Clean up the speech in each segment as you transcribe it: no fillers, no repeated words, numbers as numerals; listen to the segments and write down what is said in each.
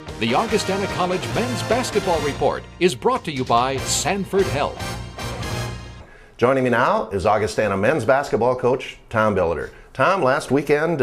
The Augustana College Men's Basketball Report is brought to you by Sanford Health. Joining me now is Augustana men's basketball coach Tom Billeter. Tom, last weekend,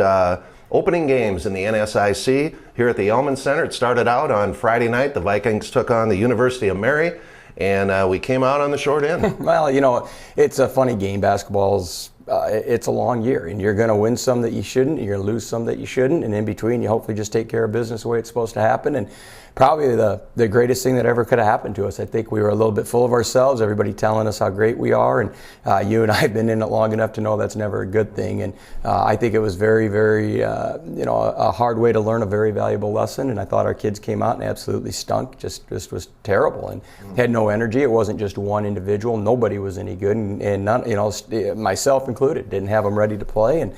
opening games in the NSIC here at the Elman Center. It started out on Friday night. The Vikings took on the University of Mary, and we came out on the short end. Well, you know, it's a funny game. Basketball's it's a long year, and you're going to win some that you shouldn't, and you're going to lose some that you shouldn't, and in between, you hopefully just take care of business the way it's supposed to happen. And probably the greatest thing that ever could have happened to us. I think we were a little bit full of ourselves, everybody telling us how great we are, and you and I have been in it long enough to know that's never a good thing. And I think it was very, very, a hard way to learn a very valuable lesson, and I thought our kids came out and absolutely stunk, just was terrible, and had no energy. It wasn't just one individual. Nobody was any good, and none, myself included, didn't have them ready to play. And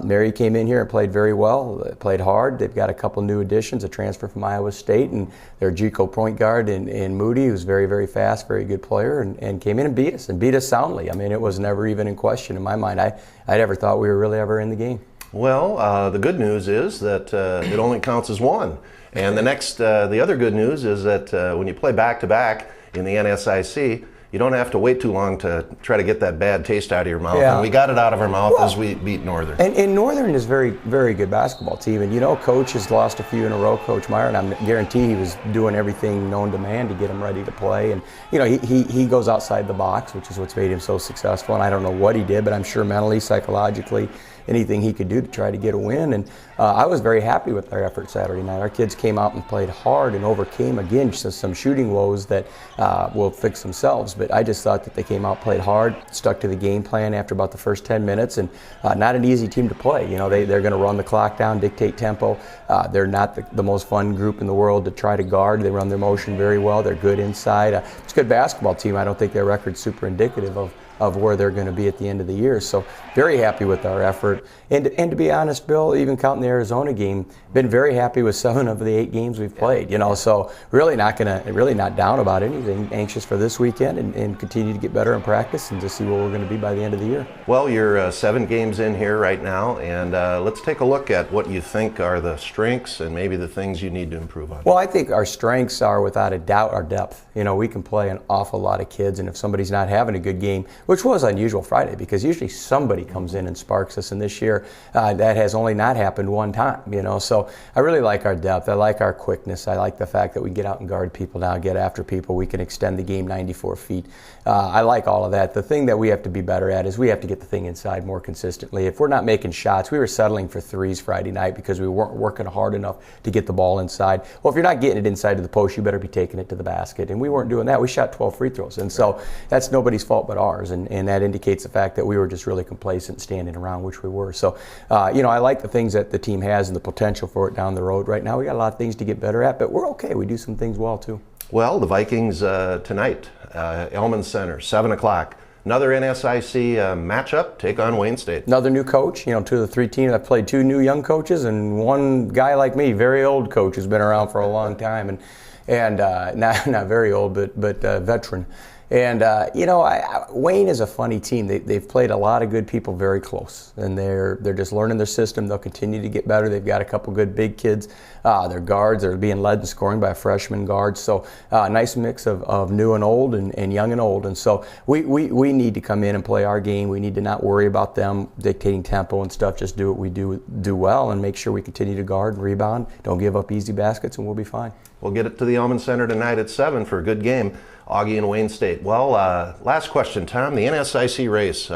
Mary came in here and played very well, played hard. They've got a couple new additions, a transfer from Iowa State, and their JUCO point guard in Moody, who's very, very fast, very good player, and came in and beat us soundly. I mean, it was never even in question in my mind. I never thought we were really ever in the game. Well, the good news is that it only counts as one. And the other good news is that when you play back-to-back in the NSIC, you don't have to wait too long to try to get that bad taste out of your mouth. Yeah. And we got it out of our mouth as we beat Northern. And Northern is very, very good basketball team. And Coach has lost a few in a row, Coach Meyer, and I guarantee he was doing everything known to man to get him ready to play. And he goes outside the box, which is what's made him so successful. And I don't know what he did, but I'm sure mentally, psychologically, anything he could do to try to get a win. And I was very happy with our effort Saturday night. Our kids came out and played hard and overcame, again, some shooting woes that will fix themselves. But I just thought that they came out, played hard, stuck to the game plan after about the first 10 minutes, and not an easy team to play. They're going to run the clock down, dictate tempo. They're not the most fun group in the world to try to guard. They run their motion very well. They're good inside. It's a good basketball team. I don't think their record's super indicative of where they're going to be at the end of the year. So very happy with our effort. And to be honest, Bill, even counting the Arizona game, been very happy with 7 of the 8 games we've played. So really not down about anything. Anxious for this weekend and continue to get better in practice and just see where we're going to be by the end of the year. Well, you're 7 games in here right now, and let's take a look at what you think are the strengths and maybe the things you need to improve on. Well, I think our strengths are without a doubt our depth. We can play an awful lot of kids, and if somebody's not having a good game, which was unusual Friday because usually somebody comes in and sparks us, and this year that has only not happened one time, So I really like our depth. I like our quickness. I like the fact that we get out and guard people now, get after people. We can extend the game 94 feet. I like all of that. The thing that we have to be better at is we have to get the thing inside more consistently. If we're not making shots, we were settling for threes Friday night because we weren't working hard enough to get the ball inside. Well, if you're not getting it inside of the post, you better be taking it to the basket. And we weren't doing that. We shot 12 free throws. And so that's nobody's fault but ours. And that indicates the fact that we were just really complacent standing around, which we were. So, I like the things that the team has and the potential for it down the road. Right now, we got a lot of things to get better at, but we're okay. We do some things well, too. Well, the Vikings tonight, Elman Center, 7 o'clock. Another NSIC matchup, take on Wayne State. Another new coach. 2 of the 3 teams. I've played 2 new young coaches and one guy like me, very old coach who's been around for a long time and not very old, but veteran. And, Wayne is a funny team. They've played a lot of good people very close, and they're just learning their system. They'll continue to get better. They've got a couple good big kids. Their guards are being led in scoring by a freshman guard. So nice mix of new and old and young and old. And so we need to come in and play our game. We need to not worry about them dictating tempo and stuff. Just do what we do well and make sure we continue to guard and rebound. Don't give up easy baskets, and we'll be fine. We'll get it to the Elman Center tonight at 7 for a good game. Augie and Wayne State. Well, last question, Tom. The NSIC race.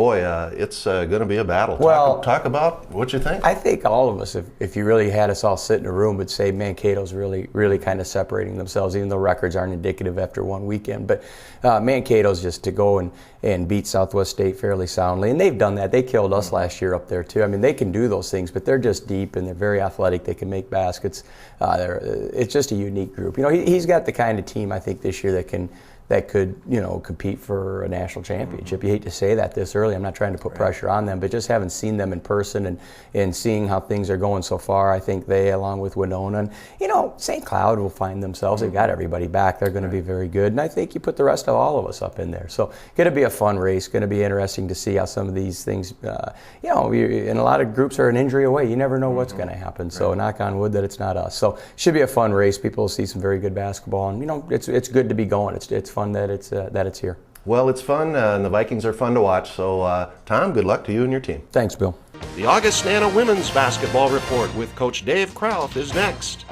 It's going to be a battle. Talk about what you think. I think all of us, if you really had us all sit in a room, would say Mankato's really kind of separating themselves, even though records aren't indicative after one weekend. But Mankato's just to go and beat Southwest State fairly soundly. And they've done that. They killed us last year up there, too. I mean, they can do those things, but they're just deep and they're very athletic. They can make baskets. It's just a unique group. He's got the kind of team, I think, this year that can that could, compete for a national championship. You hate to say that this early. I'm not trying to put pressure on them, but just having seen them in person and seeing how things are going so far, I think they, along with Winona, and St. Cloud will find themselves. They've got everybody back. They're going to be very good, and I think you put the rest of all of us up in there. So, going to be a fun race. Going to be interesting to see how some of these things, and a lot of groups are an injury away. You never know what's going to happen. So, knock on wood that it's not us. So, should be a fun race. People will see some very good basketball, and it's good to be going. It's fun that it's here. Well, it's fun, and the Vikings are fun to watch. So, Tom, good luck to you and your team. Thanks, Bill. The Augustana Women's Basketball Report with Coach Dave Krauth is next.